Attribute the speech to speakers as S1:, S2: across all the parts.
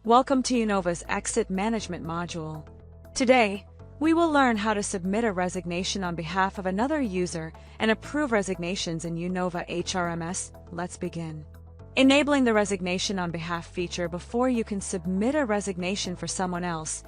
S1: Welcome to uKnowva's Exit Management module. Today, we will learn how to submit a resignation on behalf of another user and approve resignations in uKnowva HRMS. Let's begin. Enabling the resignation on behalf feature. Before you can submit a resignation for someone else,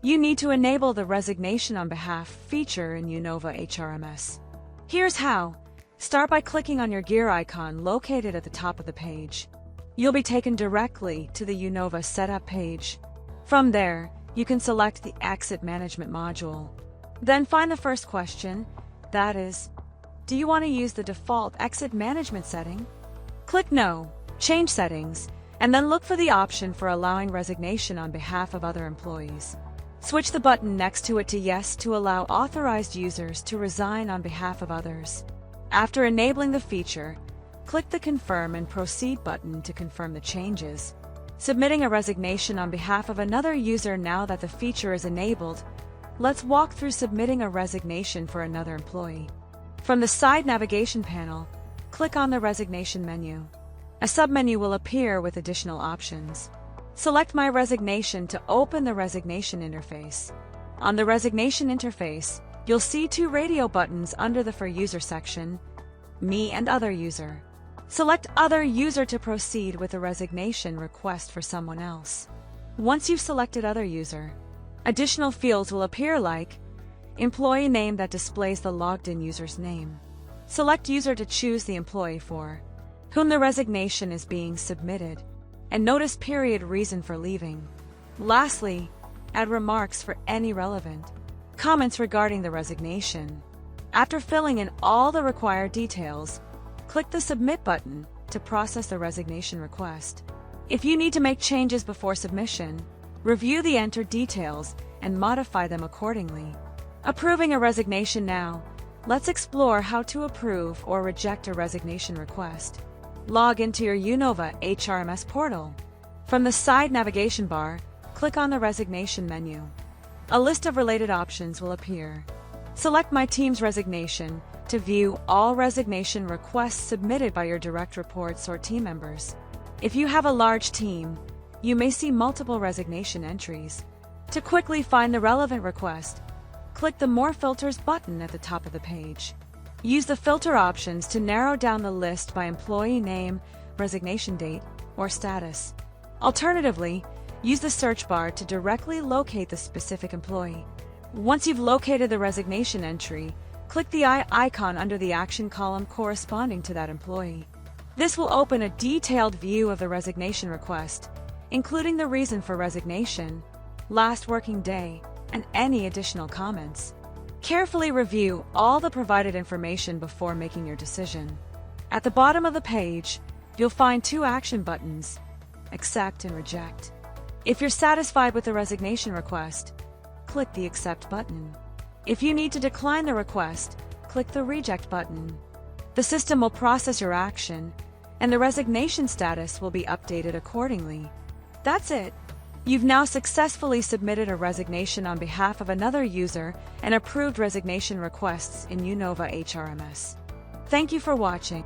S1: you need to enable the resignation on behalf feature in uKnowva HRMS. Here's how. Start by clicking on your gear icon located at the top of the page. You'll be taken directly to the uKnowva Setup page. From there, you can select the Exit Management module. Then find the first question, that is, do you want to use the default Exit Management setting? Click No, Change Settings, and then look for the option for allowing resignation on behalf of other employees. Switch the button next to it to Yes to allow authorized users to resign on behalf of others. After enabling the feature, click the Confirm and Proceed button to confirm the changes. Submitting a resignation on behalf of another user. Now that the feature is enabled, let's walk through submitting a resignation for another employee. From the side navigation panel, click on the Resignation menu. A submenu will appear with additional options. Select My Resignation to open the Resignation interface. On the Resignation interface, you'll see two radio buttons under the For User section, Me and Other User. Select Other User to proceed with a resignation request for someone else. Once you've selected Other User, additional fields will appear like Employee Name that displays the logged-in user's name. Select User to choose the employee for whom the resignation is being submitted, and Notice Period Reason for leaving. Lastly, add remarks for any relevant comments regarding the resignation. After filling in all the required details, click the Submit button to process the resignation request. If you need to make changes before submission, review the entered details and modify them accordingly. Approving a resignation. Now, let's explore how to approve or reject a resignation request. Log into your uKnowva HRMS portal. From the side navigation bar, click on the Resignation menu. A list of related options will appear. Select My Team's Resignation to view all resignation requests submitted by your direct reports or team members. If you have a large team, you may see multiple resignation entries. To quickly find the relevant request, click the More Filters button at the top of the page. Use the filter options to narrow down the list by employee name, resignation date, or status. Alternatively, use the search bar to directly locate the specific employee. Once you've located the resignation entry, click the eye icon under the action column corresponding to that employee. This will open a detailed view of the resignation request, including the reason for resignation, last working day, and any additional comments. Carefully review all the provided information before making your decision. At the bottom of the page, you'll find two action buttons, Accept and Reject. If you're satisfied with the resignation request, click the Accept button. If you need to decline the request, click the Reject button. The system will process your action, and the resignation status will be updated accordingly. That's it. You've now successfully submitted a resignation on behalf of another user and approved resignation requests in uKnowva HRMS. Thank you for watching.